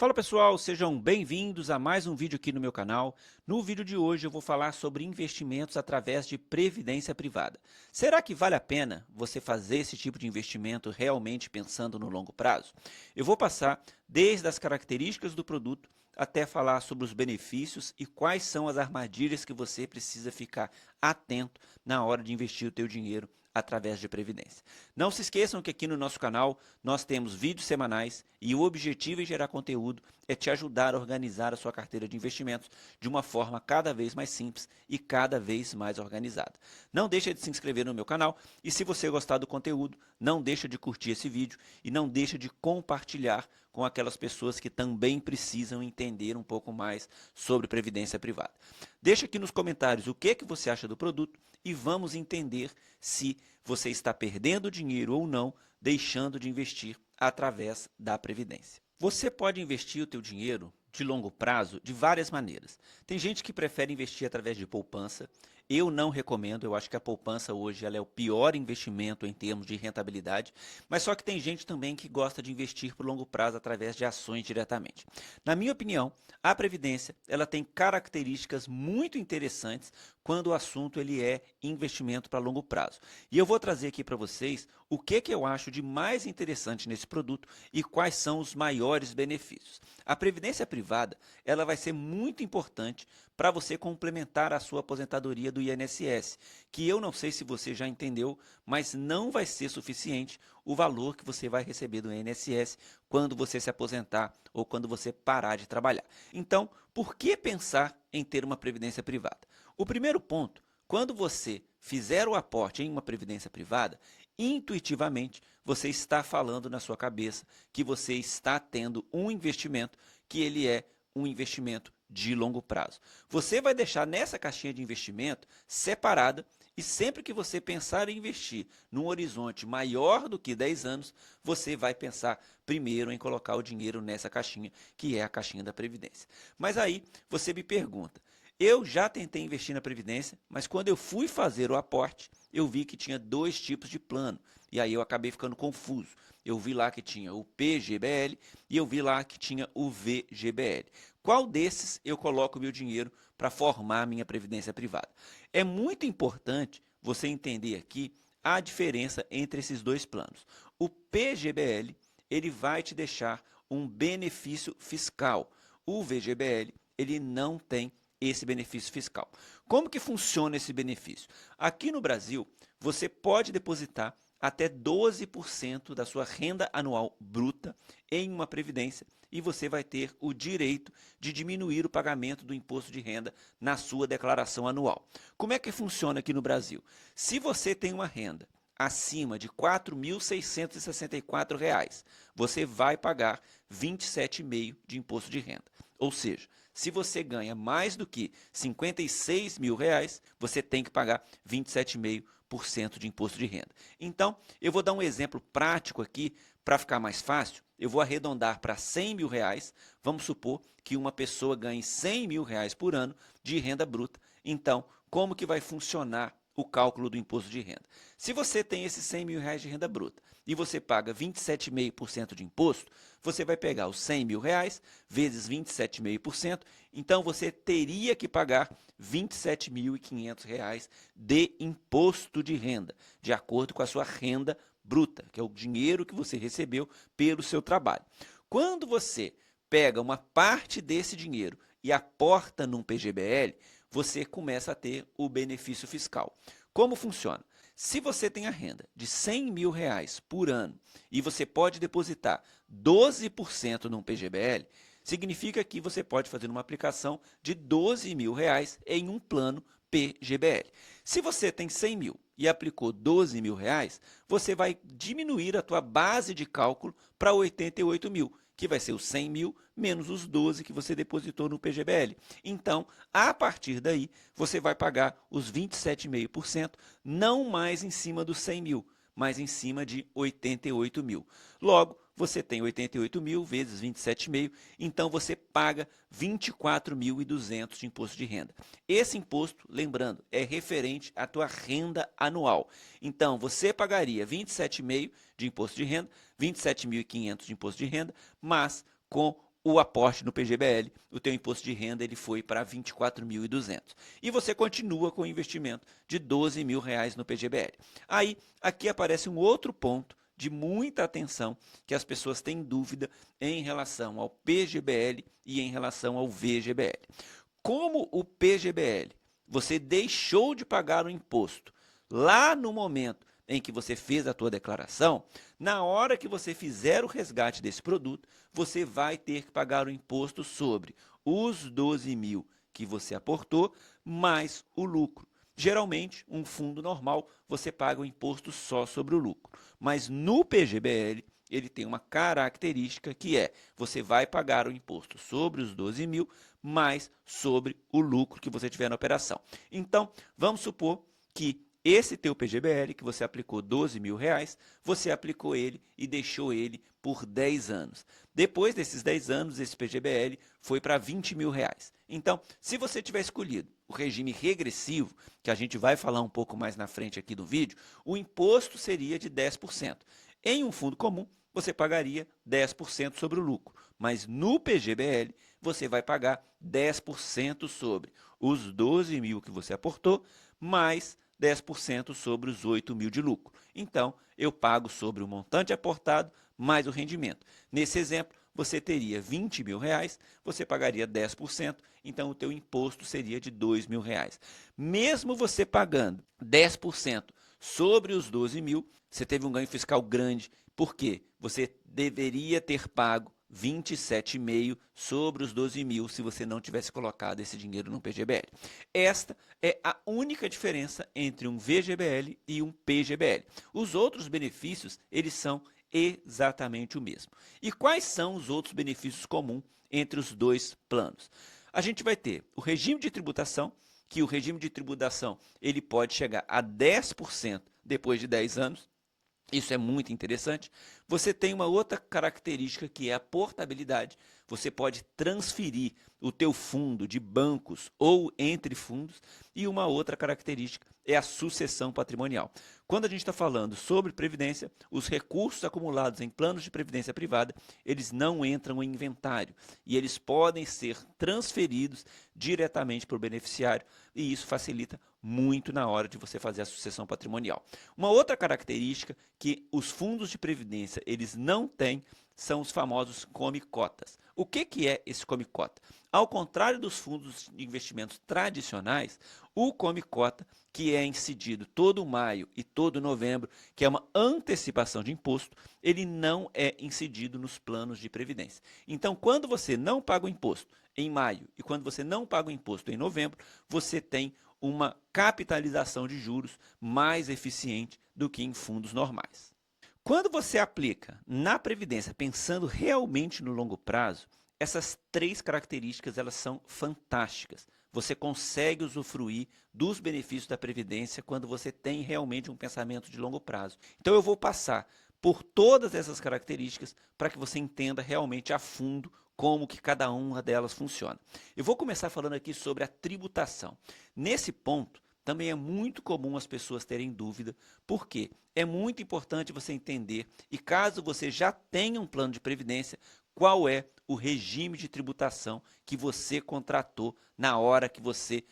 Fala pessoal, sejam bem-vindos a mais um vídeo aqui no meu canal. No vídeo de hoje eu vou falar sobre investimentos através de previdência privada. Será que vale a pena você fazer esse tipo de investimento realmente pensando no longo prazo? Eu vou passar desde as características do produto até falar sobre os benefícios e quais são as armadilhas que você precisa ficar atento na hora de investir o teu dinheiro através de previdência. Não se esqueçam que aqui no nosso canal nós temos vídeos semanais e o objetivo em gerar conteúdo é te ajudar a organizar a sua carteira de investimentos de uma forma cada vez mais simples e cada vez mais organizada. Não deixa de se inscrever no meu canal e se você gostar do conteúdo, não deixa de curtir esse vídeo e não deixa de compartilhar com aquelas pessoas que também precisam entender um pouco mais sobre previdência privada. Deixa aqui nos comentários o que você acha do produto e vamos entender se você está perdendo dinheiro ou não, deixando de investir através da previdência. Você pode investir o teu dinheiro de longo prazo de várias maneiras. Tem gente que prefere investir através de poupança. Eu não recomendo, eu acho que a poupança hoje ela é o pior investimento em termos de rentabilidade, mas só que tem gente também que gosta de investir por longo prazo através de ações diretamente. Na minha opinião, a previdência ela tem características muito interessantes quando o assunto ele é investimento para longo prazo. E eu vou trazer aqui para vocês o que eu acho de mais interessante nesse produto e quais são os maiores benefícios. A previdência privada ela vai ser muito importante para você complementar a sua aposentadoria do INSS, que eu não sei se você já entendeu, mas não vai ser suficiente o valor que você vai receber do INSS quando você se aposentar ou quando você parar de trabalhar. Então, por que pensar em ter uma previdência privada? O primeiro ponto, quando você fizer o aporte em uma previdência privada, intuitivamente você está falando na sua cabeça que você está tendo um investimento que ele é um investimento de longo prazo. Você vai deixar nessa caixinha de investimento separada e sempre que você pensar em investir num horizonte maior do que 10 anos, você vai pensar primeiro em colocar o dinheiro nessa caixinha, que é a caixinha da Previdência. Mas aí você me pergunta, eu já tentei investir na Previdência, mas quando eu fui fazer o aporte, eu vi que tinha dois tipos de plano. E aí eu acabei ficando confuso. Eu vi lá que tinha o PGBL e eu vi lá que tinha o VGBL. Qual desses eu coloco o meu dinheiro para formar a minha previdência privada? É muito importante você entender aqui a diferença entre esses dois planos. O PGBL, ele vai te deixar um benefício fiscal. O VGBL, ele não tem esse benefício fiscal. Como que funciona esse benefício? Aqui no Brasil, você pode depositar até 12% da sua renda anual bruta em uma previdência e você vai ter o direito de diminuir o pagamento do imposto de renda na sua declaração anual. Como é que funciona aqui no Brasil? Se você tem uma renda acima de R$ 4.664, você vai pagar 27,5% de imposto de renda. Ou seja, se você ganha mais do que R$ 56 mil, você tem que pagar 27,5% de imposto de renda. Então, eu vou dar um exemplo prático aqui para ficar mais fácil. Eu vou arredondar para R$ 100 mil. Vamos supor que uma pessoa ganhe R$ 100 mil por ano de renda bruta. Então, como que vai funcionar o cálculo do imposto de renda? Se você tem esses R$ 100 mil de renda bruta e você paga 27,5% de imposto, você vai pegar os R$ 100 mil vezes 27,5%, então você teria que pagar R$ 27.500 de imposto de renda, de acordo com a sua renda bruta, que é o dinheiro que você recebeu pelo seu trabalho. Quando você pega uma parte desse dinheiro e aporta num PGBL, você começa a ter o benefício fiscal. Como funciona? Se você tem a renda de R$ 100 mil por ano e você pode depositar 12% num PGBL, significa que você pode fazer uma aplicação de R$ 12 mil em um plano PGBL. Se você tem 100 mil e aplicou 12 mil você vai diminuir a tua base de cálculo para 88 mil, que vai ser os 100 mil menos os 12 que você depositou no PGBL. Então, a partir daí, você vai pagar os 27,5%, não mais em cima dos 100 mil, mas em cima de 88 mil. Logo, você tem 88 mil vezes 27,5, então você paga 24.200 de imposto de renda. Esse imposto, lembrando, é referente à tua renda anual. Então, você pagaria 27,5 de imposto de renda, 27.500 de imposto de renda, mas com o aporte no PGBL, o teu imposto de renda ele foi para 24.200. E você continua com o investimento de R$ 12.000 no PGBL. Aí, aqui aparece um outro ponto de muita atenção que as pessoas têm dúvida em relação ao PGBL e em relação ao VGBL. Como o PGBL, você deixou de pagar o imposto lá no momento em que você fez a tua declaração, na hora que você fizer o resgate desse produto, você vai ter que pagar o imposto sobre os 12.000 que você aportou, mais o lucro. Geralmente, um fundo normal, você paga o imposto só sobre o lucro. Mas no PGBL, ele tem uma característica que é, você vai pagar o imposto sobre os 12.000, mais sobre o lucro que você tiver na operação. Então, vamos supor que esse teu PGBL, que você aplicou R$ 12.000, você aplicou ele e deixou ele por 10 anos. Depois desses 10 anos, esse PGBL foi para R$ 20.000. Então, se você tiver escolhido o regime regressivo, que a gente vai falar um pouco mais na frente aqui do vídeo, o imposto seria de 10%. Em um fundo comum, você pagaria 10% sobre o lucro, mas no PGBL, você vai pagar 10% sobre os 12.000 que você aportou, mais 10% sobre os 8.000 de lucro. Então, eu pago sobre o montante aportado mais o rendimento. Nesse exemplo, você teria R$ 20.000, você pagaria 10%, então o teu imposto seria de R$ 2.000. Mesmo você pagando 10% sobre os 12.000, você teve um ganho fiscal grande, porque você deveria ter pago 27,5 sobre os 12.000 se você não tivesse colocado esse dinheiro no PGBL. Esta é a única diferença entre um VGBL e um PGBL. Os outros benefícios, eles são exatamente o mesmo. E quais são os outros benefícios comuns entre os dois planos? A gente vai ter o regime de tributação, que o regime de tributação ele pode chegar a 10% depois de 10 anos. Isso é muito interessante. Você tem uma outra característica que é a portabilidade. Você pode transferir o teu fundo de bancos ou entre fundos. E uma outra característica é a sucessão patrimonial. Quando a gente está falando sobre previdência, os recursos acumulados em planos de previdência privada, eles não entram em inventário e eles podem ser transferidos diretamente para o beneficiário e isso facilita muito na hora de você fazer a sucessão patrimonial. Uma outra característica que os fundos de previdência eles não têm são os famosos come-cotas. O que é esse come-cota? Ao contrário dos fundos de investimentos tradicionais, o come-cota, que é incidido todo maio e todo novembro, que é uma antecipação de imposto, ele não é incidido nos planos de previdência. Então, quando você não paga o imposto em maio e quando você não paga o imposto em novembro, você tem uma capitalização de juros mais eficiente do que em fundos normais. Quando você aplica na Previdência pensando realmente no longo prazo, essas três características elas são fantásticas. Você consegue usufruir dos benefícios da Previdência quando você tem realmente um pensamento de longo prazo. Então eu vou passar por todas essas características para que você entenda realmente a fundo como que cada uma delas funciona. Eu vou começar falando aqui sobre a tributação. Nesse ponto, também é muito comum as pessoas terem dúvida, porque é muito importante você entender, e caso você já tenha um plano de previdência, qual é o regime de tributação que você contratou na hora que você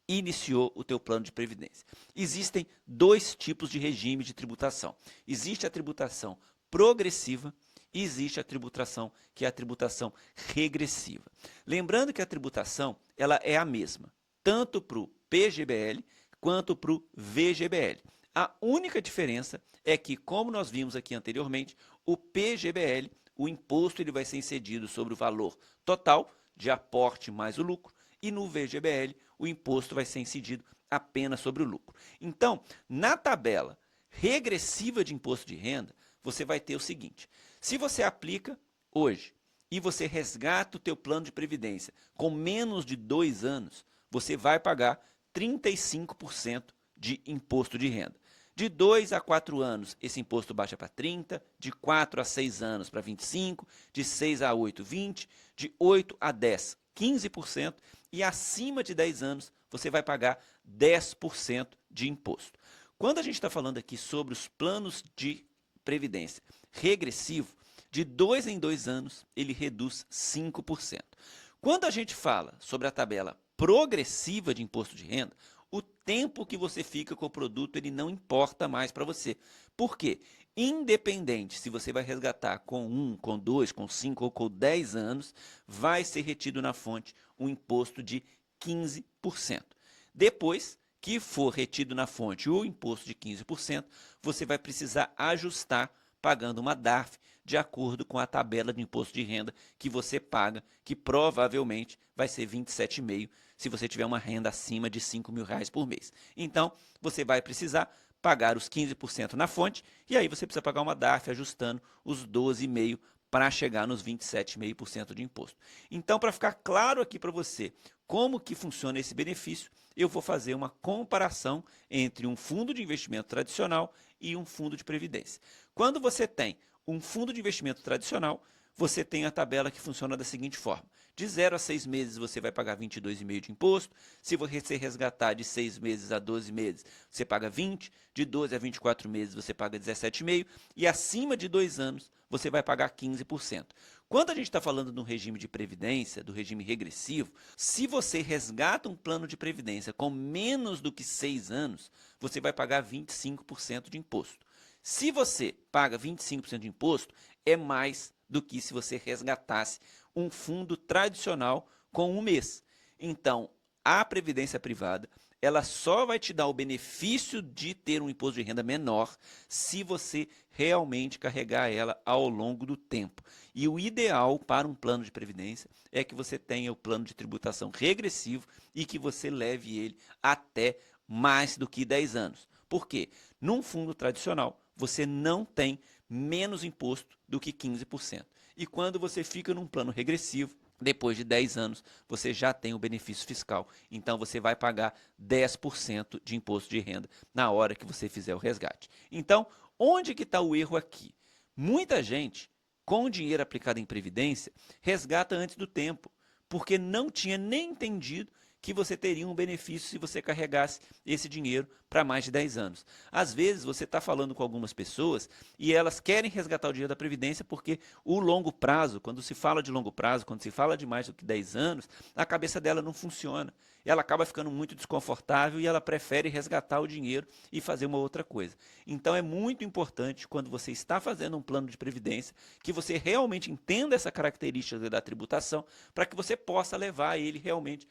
iniciou o teu plano de previdência. Existem dois tipos de regime de tributação. Existe a tributação progressiva e existe a tributação que é a tributação regressiva. Lembrando que a tributação ela é a mesma, tanto para o PGBL quanto para o VGBL. A única diferença é que, como nós vimos aqui anteriormente, o PGBL, o imposto ele vai ser incidido sobre o valor total de aporte mais o lucro, e no VGBL o imposto vai ser incidido apenas sobre o lucro. Então, na tabela regressiva de imposto de renda, você vai ter o seguinte: se você aplica hoje e você resgata o teu plano de previdência com menos de 2 anos, você vai pagar 35% de imposto de renda. De 2 a 4 anos, esse imposto baixa para 30%, de 4 a 6 anos para 25%, de 6 a 8, 20%, de 8 a 10, 15%, e acima de 10 anos, você vai pagar 10% de imposto. Quando a gente está falando aqui sobre os planos de previdência regressivo, De 2 em 2 anos, ele reduz 5%. Quando a gente fala sobre a tabela progressiva de imposto de renda, o tempo que você fica com o produto ele não importa mais para você. Por quê? Independente se você vai resgatar com 1, com 2, com 5 ou com 10 anos, vai ser retido na fonte um imposto de 15%. Depois que for retido na fonte o imposto de 15%, você vai precisar ajustar pagando uma DARF de acordo com a tabela de imposto de renda que você paga, que provavelmente vai ser 27,5 se você tiver uma renda acima de R$ 5.000 por mês. Então, você vai precisar pagar os 15% na fonte e aí você precisa pagar uma DARF ajustando os 12,5% para chegar nos 27,5% de imposto. Então, para ficar claro aqui para você como que funciona esse benefício, eu vou fazer uma comparação entre um fundo de investimento tradicional e um fundo de previdência. Quando você tem um fundo de investimento tradicional, você tem a tabela que funciona da seguinte forma. De 0 a 6 meses você vai pagar 22,5% de imposto. Se você resgatar de 6 meses a 12 meses, você paga 20%. De 12 a 24 meses você paga 17,5%. E acima de 2 anos você vai pagar 15%. Quando a gente está falando de um regime de previdência, do regime regressivo, se você resgata um plano de previdência com menos do que 6 anos, você vai pagar 25% de imposto. Se você paga 25% de imposto, é mais do que se você resgatasse um fundo tradicional com um mês. Então, a previdência privada, ela só vai te dar o benefício de ter um imposto de renda menor se você realmente carregar ela ao longo do tempo. E o ideal para um plano de previdência é que você tenha o plano de tributação regressivo e que você leve ele até mais do que 10 anos. Por quê? Num fundo tradicional, você não tem menos imposto do que 15%. E quando você fica num plano regressivo, depois de 10 anos, você já tem o benefício fiscal. Então, você vai pagar 10% de imposto de renda na hora que você fizer o resgate. Então, onde que está o erro aqui? Muita gente, com dinheiro aplicado em previdência, resgata antes do tempo, porque não tinha nem entendido que você teria um benefício se você carregasse esse dinheiro para mais de 10 anos. Às vezes, você está falando com algumas pessoas e elas querem resgatar o dinheiro da Previdência porque o longo prazo, quando se fala de longo prazo, quando se fala de mais do que 10 anos, a cabeça dela não funciona. Ela acaba ficando muito desconfortável e ela prefere resgatar o dinheiro e fazer uma outra coisa. Então, é muito importante, quando você está fazendo um plano de previdência, que você realmente entenda essa característica da tributação para que você possa levar ele realmente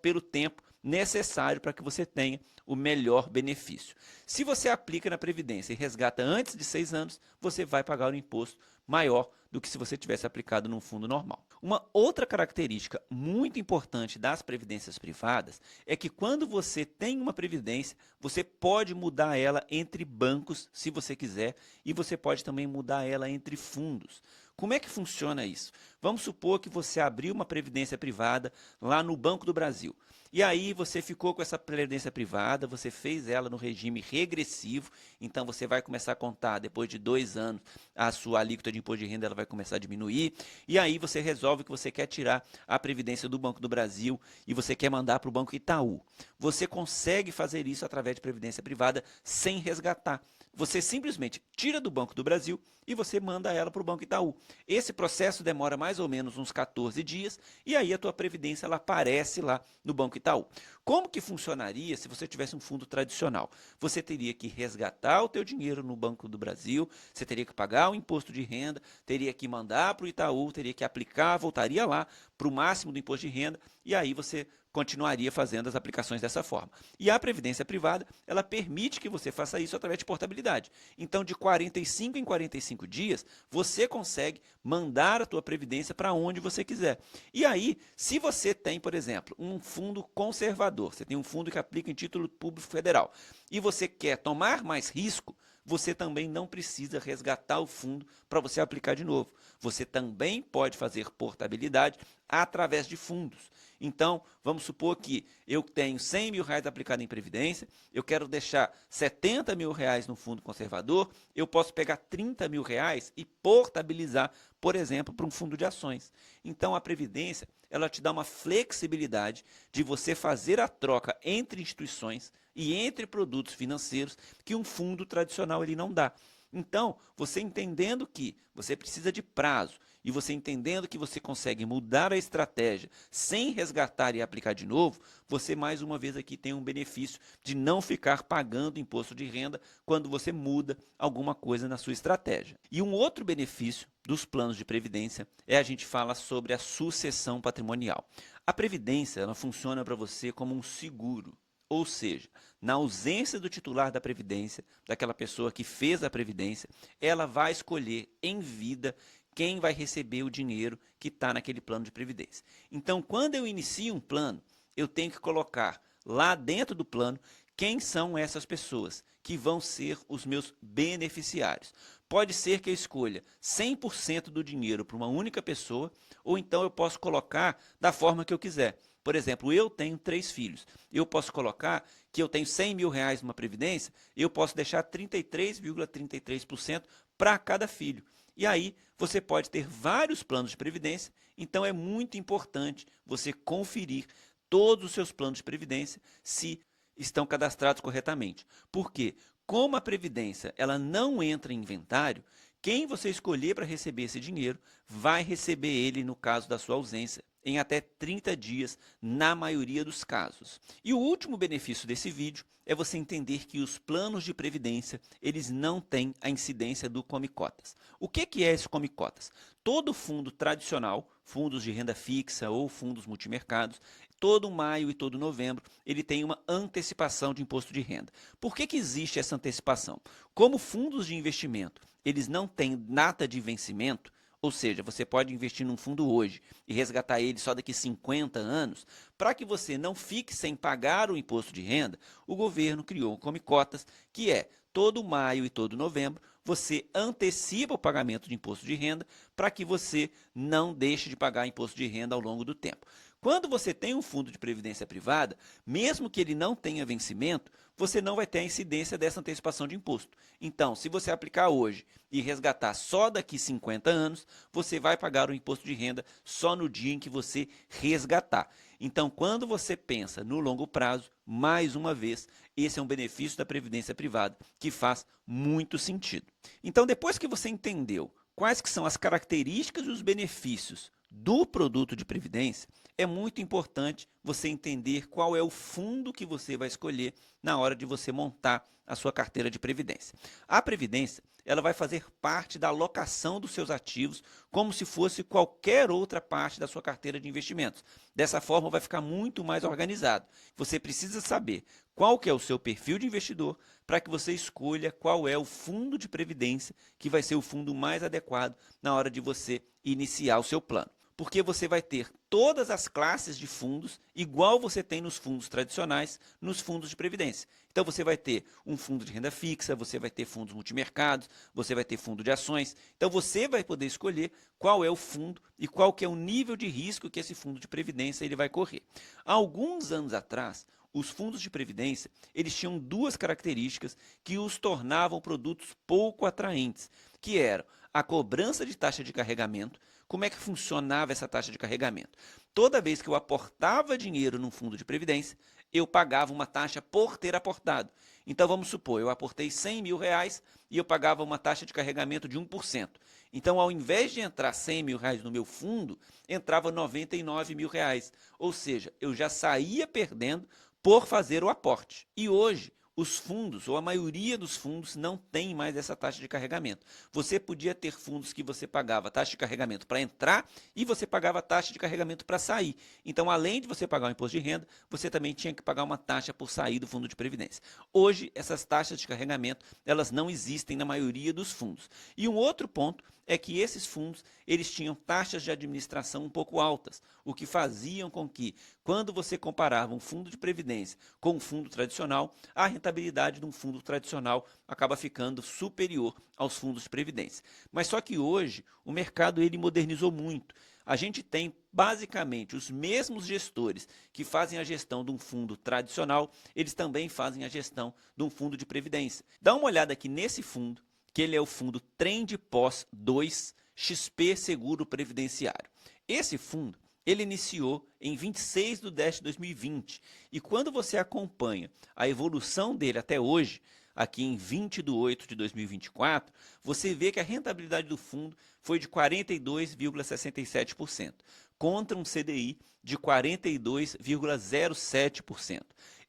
pelo tempo necessário para que você tenha o melhor benefício. Se você aplica na Previdência e resgata antes de 6 anos, você vai pagar um imposto maior do que se você tivesse aplicado num fundo normal. Uma outra característica muito importante das previdências privadas é que quando você tem uma previdência, você pode mudar ela entre bancos, se você quiser, e você pode também mudar ela entre fundos. Como é que funciona isso? Vamos supor que você abriu uma previdência privada lá no Banco do Brasil. E aí você ficou com essa previdência privada, você fez ela no regime regressivo, então você vai começar a contar, depois de 2 anos, a sua alíquota de imposto de renda ela vai começar a diminuir, e aí você resolve que você quer tirar a previdência do Banco do Brasil e você quer mandar para o Banco Itaú. Você consegue fazer isso através de previdência privada sem resgatar. Você simplesmente tira do Banco do Brasil e você manda ela para o Banco Itaú. Esse processo demora mais ou menos uns 14 dias e aí a tua previdência ela aparece lá no Banco Itaú. Como que funcionaria se você tivesse um fundo tradicional? Você teria que resgatar o teu dinheiro no Banco do Brasil, você teria que pagar o imposto de renda, teria que mandar para o Itaú, teria que aplicar, voltaria lá para o máximo do imposto de renda e aí você continuaria fazendo as aplicações dessa forma. E a previdência privada, ela permite que você faça isso através de portabilidade. Então, de 45 em 45 dias, você consegue mandar a tua previdência para onde você quiser. E aí, se você tem, por exemplo, um fundo conservador, você tem um fundo que aplica em título público federal, e você quer tomar mais risco, você também não precisa resgatar o fundo para você aplicar de novo. Você também pode fazer portabilidade através de fundos. Então, vamos supor que eu tenho R$ 100.000 aplicado em previdência, eu quero deixar R$ 70.000 no fundo conservador, eu posso pegar R$ 30.000 e portabilizar, por exemplo, para um fundo de ações. Então, a previdência, ela te dá uma flexibilidade de você fazer a troca entre instituições e entre produtos financeiros que um fundo tradicional ele não dá. Então, você entendendo que você precisa de prazo e você entendendo que você consegue mudar a estratégia sem resgatar e aplicar de novo, você mais uma vez aqui tem um benefício de não ficar pagando imposto de renda quando você muda alguma coisa na sua estratégia. E um outro benefício dos planos de previdência é a gente fala sobre a sucessão patrimonial. A previdência, ela funciona para você como um seguro. Ou seja, na ausência do titular da Previdência, daquela pessoa que fez a Previdência, ela vai escolher em vida quem vai receber o dinheiro que está naquele plano de Previdência. Então, quando eu inicio um plano, eu tenho que colocar lá dentro do plano quem são essas pessoas que vão ser os meus beneficiários. Pode ser que eu escolha 100% do dinheiro para uma única pessoa, ou então eu posso colocar da forma que eu quiser. Por exemplo, eu tenho 3 filhos. Eu posso colocar que eu tenho 100 mil reais numa previdência, eu posso deixar 33,33% para cada filho. E aí você pode ter vários planos de previdência, então é muito importante você conferir todos os seus planos de previdência se estão cadastrados corretamente. Por quê? Como a previdência ela não entra em inventário, quem você escolher para receber esse dinheiro vai receber ele no caso da sua ausência em até 30 dias, na maioria dos casos. E o último benefício desse vídeo é você entender que os planos de previdência, eles não têm a incidência do Come Cotas. O que é esse Come Cotas? Todo fundo tradicional, fundos de renda fixa ou fundos multimercados, todo maio e todo novembro, ele tem uma antecipação de imposto de renda. Por que existe essa antecipação? Como fundos de investimento, eles não têm data de vencimento, ou seja, você pode investir num fundo hoje e resgatar ele só daqui 50 anos, para que você não fique sem pagar o imposto de renda, o governo criou o Come Cotas, que é todo maio e todo novembro, você antecipa o pagamento de imposto de renda para que você não deixe de pagar imposto de renda ao longo do tempo. Quando você tem um fundo de previdência privada, mesmo que ele não tenha vencimento, você não vai ter a incidência dessa antecipação de imposto. Então, se você aplicar hoje e resgatar só daqui 50 anos, você vai pagar o imposto de renda só no dia em que você resgatar. Então, quando você pensa no longo prazo, mais uma vez, esse é um benefício da previdência privada que faz muito sentido. Então, depois que você entendeu quais que são as características e os benefícios do produto de previdência, é muito importante você entender qual é o fundo que você vai escolher na hora de você montar a sua carteira de previdência. A previdência, ela vai fazer parte da alocação dos seus ativos como se fosse qualquer outra parte da sua carteira de investimentos. Dessa forma, vai ficar muito mais organizado. Você precisa saber qual que é o seu perfil de investidor para que você escolha qual é o fundo de previdência que vai ser o fundo mais adequado na hora de você iniciar o seu plano. Porque você vai ter todas as classes de fundos, igual você tem nos fundos tradicionais, nos fundos de previdência. Então, você vai ter um fundo de renda fixa, você vai ter fundos multimercados, você vai ter fundo de ações. Então, você vai poder escolher qual é o fundo e qual que é o nível de risco que esse fundo de previdência ele vai correr. Há alguns anos atrás, os fundos de previdência, eles tinham duas características que os tornavam produtos pouco atraentes, que eram a cobrança de taxa de carregamento. Como é que funcionava essa taxa de carregamento? Toda vez que eu aportava dinheiro num fundo de previdência, eu pagava uma taxa por ter aportado. Então, vamos supor, eu aportei 100 mil reais e eu pagava uma taxa de carregamento de 1%. Então, ao invés de entrar 100 mil reais no meu fundo, entrava 99 mil reais. Ou seja, eu já saía perdendo por fazer o aporte. E hoje, os fundos, ou a maioria dos fundos, não tem mais essa taxa de carregamento. Você podia ter fundos que você pagava taxa de carregamento para entrar e você pagava taxa de carregamento para sair. Então, além de você pagar o imposto de renda, você também tinha que pagar uma taxa por sair do fundo de previdência. Hoje, essas taxas de carregamento, elas não existem na maioria dos fundos. E um outro ponto é que esses fundos, eles tinham taxas de administração um pouco altas, o que faziam com que, quando você comparava um fundo de previdência com um fundo tradicional, a rentabilidade de um fundo tradicional acaba ficando superior aos fundos de previdência. Mas só que hoje, o mercado ele modernizou muito. A gente tem basicamente os mesmos gestores que fazem a gestão de um fundo tradicional, eles também fazem a gestão de um fundo de previdência. Dá uma olhada aqui nesse fundo, que ele é o fundo Trend Pós 2 XP Seguro Previdenciário. Esse fundo, ele iniciou em 26/10/2020 e quando você acompanha a evolução dele até hoje, aqui em 20 de 8 de 2024, você vê que a rentabilidade do fundo foi de 42,67%, contra um CDI de 42,07%.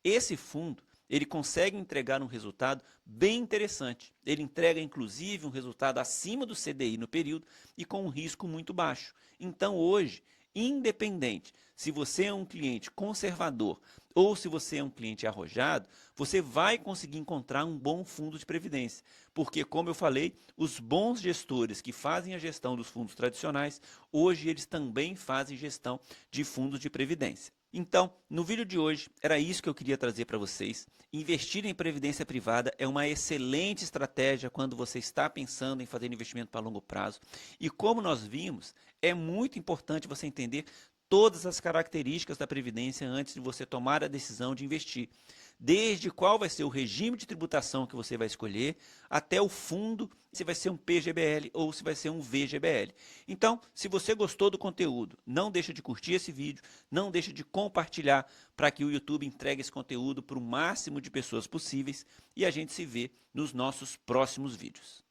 Esse fundo ele consegue entregar um resultado bem interessante. Ele entrega, inclusive, um resultado acima do CDI no período e com um risco muito baixo. Então, hoje, independente se você é um cliente conservador ou se você é um cliente arrojado, você vai conseguir encontrar um bom fundo de previdência. Porque, como eu falei, os bons gestores que fazem a gestão dos fundos tradicionais, hoje eles também fazem gestão de fundos de previdência. Então, no vídeo de hoje, era isso que eu queria trazer para vocês. Investir em previdência privada é uma excelente estratégia quando você está pensando em fazer investimento para longo prazo. E como nós vimos, é muito importante você entender todas as características da previdência antes de você tomar a decisão de investir. Desde qual vai ser o regime de tributação que você vai escolher, até o fundo, se vai ser um PGBL ou se vai ser um VGBL. Então, se você gostou do conteúdo, não deixa de curtir esse vídeo, não deixa de compartilhar para que o YouTube entregue esse conteúdo para o máximo de pessoas possíveis e a gente se vê nos nossos próximos vídeos.